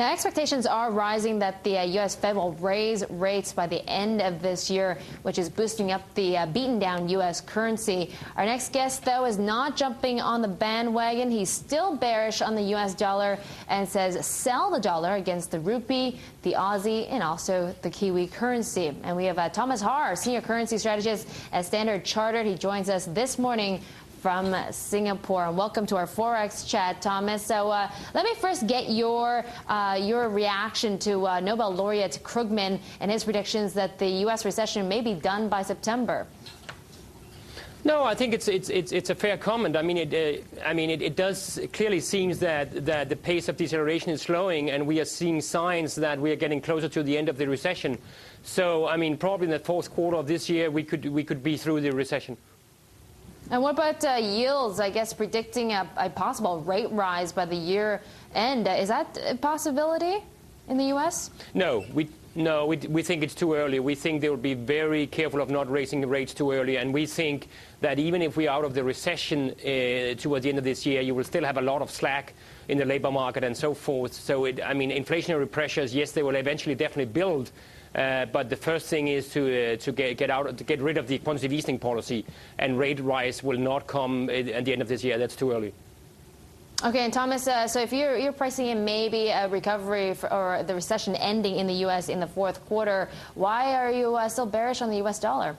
Now, expectations are rising that the U.S. Fed will raise rates by the end of this year, which is boosting up the beaten down U.S. currency. Our next guest, though, is not jumping on the bandwagon. He's still bearish on the U.S. dollar and says sell the dollar against the rupee, the Aussie, and also the Kiwi currency. And we have Thomas Harr, senior currency strategist at Standard Chartered. He joins us this morning from Singapore. Welcome to our Forex chat, Thomas. So let me first get your reaction to Nobel laureate Krugman and his predictions that the U.S. recession may be done by September. No, I think it's a fair comment. I mean, it does clearly seems that the pace of deceleration is slowing, and we are seeing signs that we are getting closer to the end of the recession. So, I mean, probably in the fourth quarter of this year, we could be through the recession. And what about yields? I guess predicting a possible rate rise by the year end. Is that a possibility in the U.S.? No, we think it's too early. We think they will be very careful of not raising the rates too early. And we think that even if we are out of the recession towards the end of this year, you will still have a lot of slack in the labor market and so forth. So, inflationary pressures, yes, they will eventually definitely build. But the first thing is to get rid of the quantitative easing policy, and rate rise will not come at the end of this year. That's too early. Okay, and Thomas, so if you're pricing in maybe a recovery or the recession ending in the U.S. in the fourth quarter, why are you still bearish on the U.S. dollar?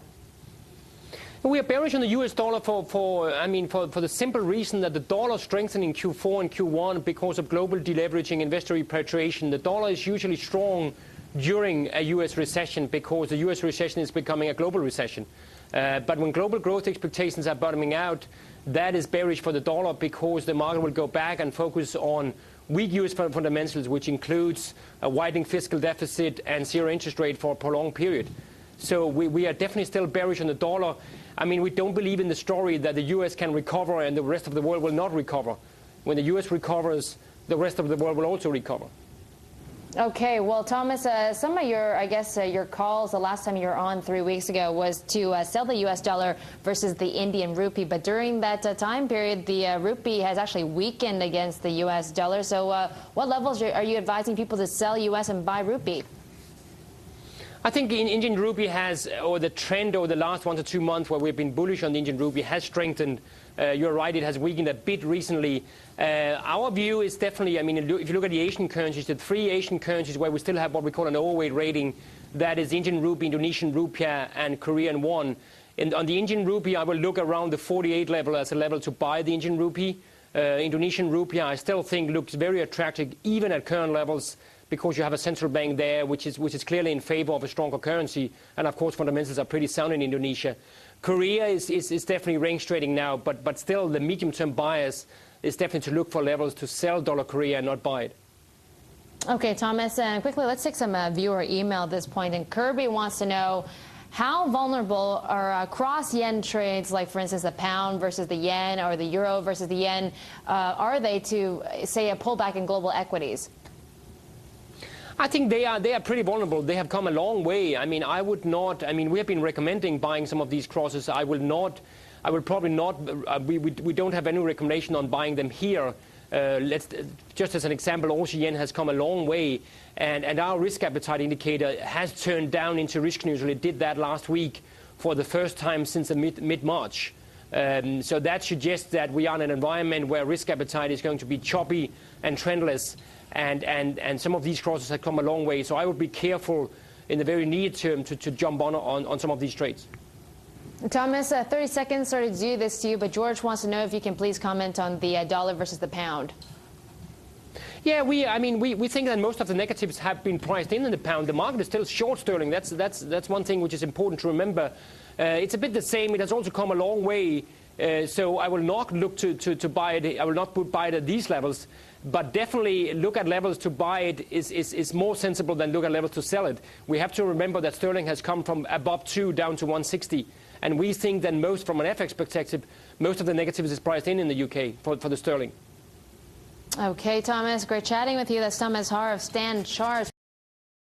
We are bearish on the U.S. dollar for the simple reason that the dollar strengthened in Q4 and Q1 because of global deleveraging, investor repatriation. The dollar is usually strong during a U.S. recession because the U.S. recession is becoming a global recession. But when global growth expectations are bottoming out, that is bearish for the dollar because the market will go back and focus on weak U.S. fundamentals, which includes a widening fiscal deficit and zero interest rate for a prolonged period. So we are definitely still bearish on the dollar. I mean, we don't believe in the story that the U.S. can recover and the rest of the world will not recover. When the U.S. recovers, the rest of the world will also recover. Okay, well, Thomas, some of your calls the last time you were on 3 weeks ago was to sell the U.S. dollar versus the Indian rupee. But during that time period, the rupee has actually weakened against the U.S. dollar. So what levels are you advising people to sell U.S. and buy rupee? I think the Indian rupee has, or the trend over the last 1 to 2 months where we've been bullish on the Indian rupee has strengthened. You're right, it has weakened a bit recently. Our view is definitely, if you look at the Asian currencies, the 3 Asian currencies where we still have what we call an overweight rating, that is Indian rupee, Indonesian rupiah, and Korean won. On the Indian rupee, I will look around the 48 level as a level to buy the Indian rupee. Indonesian rupiah, I still think looks very attractive, even at current levels, because you have a central bank there which is clearly in favor of a stronger currency. And, of course, fundamentals are pretty sound in Indonesia. Korea is definitely range trading now, but still the medium-term bias is definitely to look for levels to sell dollar Korea and not buy it. Okay, Thomas, and quickly, let's take some viewer email at this point. And Kirby wants to know, how vulnerable are cross-yen trades, like, for instance, the pound versus the yen or the euro versus the yen, are they to, say, a pullback in global equities? I think they are pretty vulnerable. They have come a long way. We have been recommending buying some of these crosses. We don't have any recommendation on buying them here. Just as an example, Aussie yen has come a long way, and our risk appetite indicator has turned down into risk neutral. It did that last week for the first time since mid-March. So that suggests that we are in an environment where risk appetite is going to be choppy and trendless. And some of these crosses have come a long way. So I would be careful in the very near term to jump on some of these trades. Thomas, 30 seconds to do this to you, but George wants to know if you can please comment on the dollar versus the pound. Yeah, we think that most of the negatives have been priced in the pound. The market is still short sterling. That's one thing which is important to remember. It's a bit the same. It has also come a long way. So I will not look to buy it. I will not buy it at these levels. But definitely look at levels to buy it is more sensible than look at levels to sell it. We have to remember that sterling has come from above 2 down to 160. And we think that from an FX perspective, most of the negatives is priced in the UK for the sterling. Okay, Thomas, great chatting with you. That's Thomas Harr of Standard Chartered.